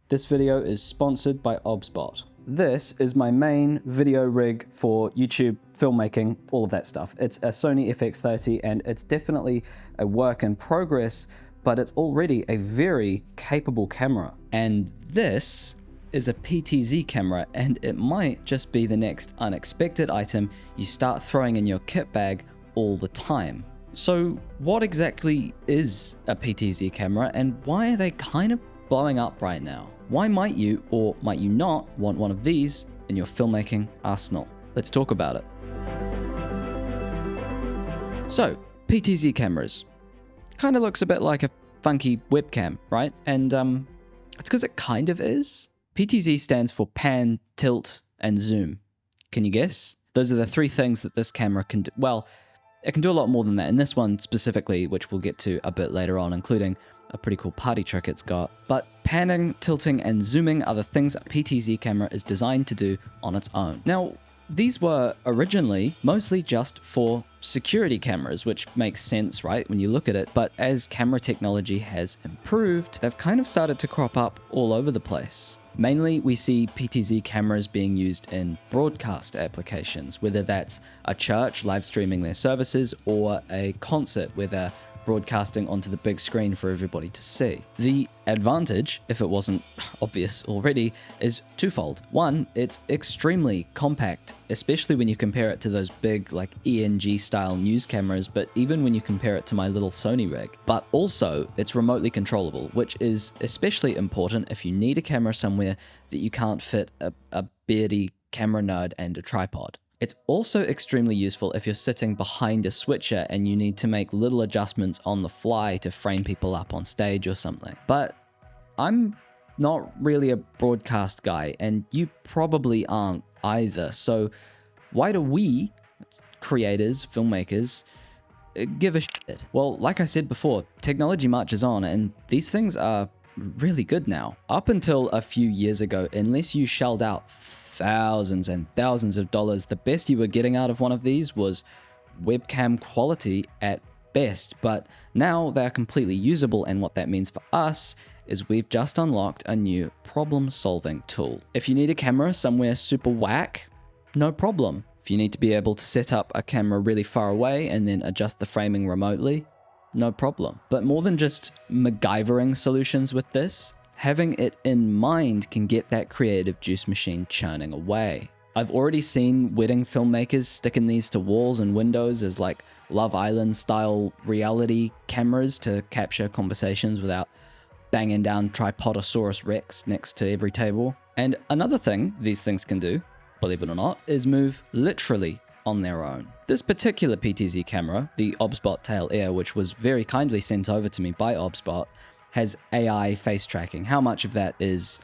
This video is sponsored by OBSBot. This is my main video rig for YouTube, filmmaking, all of that stuff. It's a Sony FX30 and it's definitely a work in progress, but it's already a very capable camera. And this is a PTZ camera, and it might just be the next unexpected item you start throwing in your kit bag all the time. So what exactly is a PTZ camera and why are they kind of blowing up right now? Why might you or might you not want one of these in your filmmaking arsenal? Let's talk about it. So, PTZ cameras. Kind of looks a bit like a funky webcam, right? And it's because it kind of is. PTZ stands for pan, tilt, and zoom. Can you guess? Those are the three things that this camera can do. Well, it can do a lot more than that. In this one specifically, which we'll get to a bit later on, including a pretty cool party trick it's got. But panning, tilting, and zooming are the things a PTZ camera is designed to do on its own. Now, these were originally mostly just for security cameras, which makes sense, right, when you look at it. But as camera technology has improved, they've kind of started to crop up all over the place. Mainly, we see PTZ cameras being used in broadcast applications, whether that's a church live streaming their services or a concert where they're broadcasting onto the big screen for everybody to see. The advantage, if it wasn't obvious already, is twofold. One, it's extremely compact, especially when you compare it to those big like ENG style news cameras, but even when you compare it to my little Sony rig. But also, it's remotely controllable, which is especially important if you need a camera somewhere that you can't fit a beardy camera nerd and a tripod. It's also extremely useful if you're sitting behind a switcher and you need to make little adjustments on the fly to frame people up on stage or something. But I'm not really a broadcast guy, and you probably aren't either. So why do we, creators, filmmakers, give a shit? Well, like I said before, technology marches on, and these things are really good now. Up until a few years ago, unless you shelled out thousands and thousands of dollars, the best you were getting out of one of these was webcam quality at best. But now they're completely usable, and what that means for us is we've just unlocked a new problem-solving tool. If you need a camera somewhere super whack, no problem. If you need to be able to set up a camera really far away and then adjust the framing remotely, no problem. But more than just MacGyvering solutions with this, having it in mind can get that creative juice machine churning away. I've already seen wedding filmmakers sticking these to walls and windows as like Love Island style reality cameras to capture conversations without banging down Tripodosaurus Rex next to every table. And another thing these things can do, believe it or not, is move literally on their own. This particular PTZ camera, the OBSBot Tail Air, which was very kindly sent over to me by OBSBot, has AI face tracking. How much of that is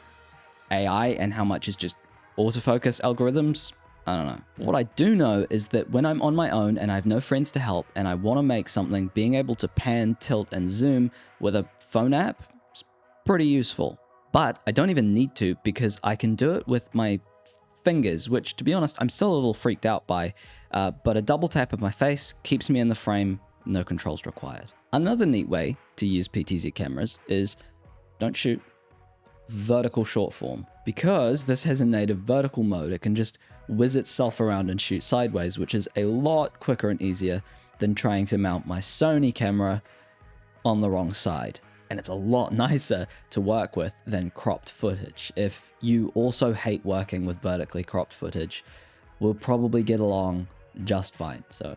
AI and how much is just autofocus algorithms? I don't know. What I do know is that when I'm on my own and I have no friends to help and I want to make something, being able to pan, tilt, and zoom with a phone app is pretty useful. But I don't even need to, because I can do it with my fingers, which to be honest, I'm still a little freaked out by, but a double tap of my face keeps me in the frame, no controls required. Another neat way to use PTZ cameras is don't shoot vertical short form. Because this has a native vertical mode, it can just whiz itself around and shoot sideways, which is a lot quicker and easier than trying to mount my Sony camera on the wrong side. And it's a lot nicer to work with than cropped footage. If you also hate working with vertically cropped footage, we'll probably get along just fine. So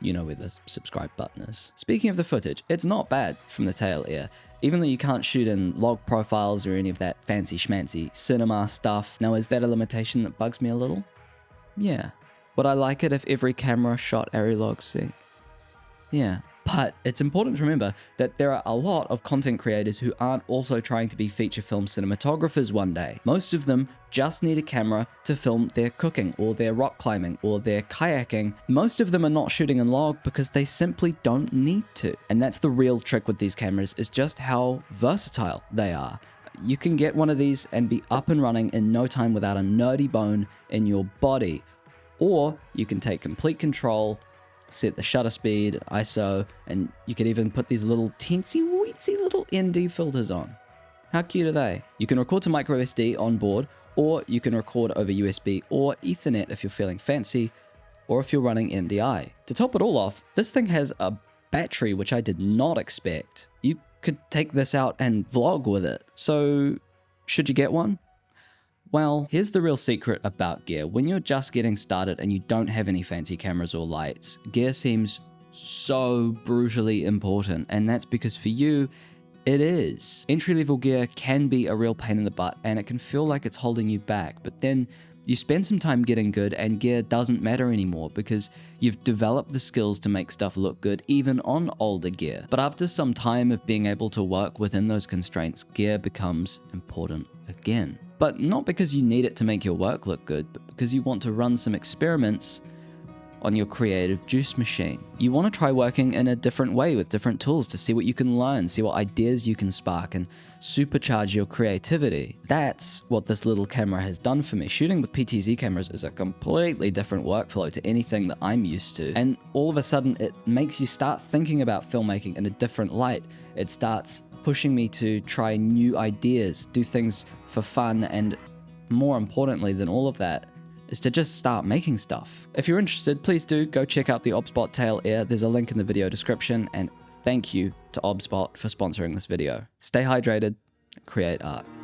you know where the subscribe button is. Speaking of the footage, it's not bad from the Tail Air, even though you can't shoot in log profiles or any of that fancy schmancy cinema stuff. Now, is that a limitation that bugs me a little? Yeah. Would I like it if every camera shot Aerolog C? Yeah. But it's important to remember that there are a lot of content creators who aren't also trying to be feature film cinematographers one day. Most of them just need a camera to film their cooking or their rock climbing or their kayaking. Most of them are not shooting in log because they simply don't need to. And that's the real trick with these cameras, is just how versatile they are. You can get one of these and be up and running in no time without a nerdy bone in your body. Or you can take complete control, set the shutter speed, ISO, and you could even put these little teensy weensy little ND filters on. How cute are they? You can record to micro SD on board, or you can record over USB or Ethernet if you're feeling fancy, or if you're running NDI. To top it all off, this thing has a battery which I did not expect. You could take this out and vlog with it. So, should you get one? Well, here's the real secret about gear. When you're just getting started and you don't have any fancy cameras or lights, gear seems so brutally important, and that's because for you, it is. Entry-level gear can be a real pain in the butt, and it can feel like it's holding you back, but then you spend some time getting good and gear doesn't matter anymore because you've developed the skills to make stuff look good even on older gear. But after some time of being able to work within those constraints, gear becomes important again. But not because you need it to make your work look good, but because you want to run some experiments on your creative juice machine. You want to try working in a different way with different tools to see what you can learn, see what ideas you can spark, and supercharge your creativity. That's what this little camera has done for me. Shooting with PTZ cameras is a completely different workflow to anything that I'm used to. And all of a sudden, it makes you start thinking about filmmaking in a different light. It starts pushing me to try new ideas, do things for fun, and more importantly than all of that, is to just start making stuff. If you're interested, please do go check out the OBSBot Tail Air. There's a link in the video description, and thank you to OBSBot for sponsoring this video. Stay hydrated, create art.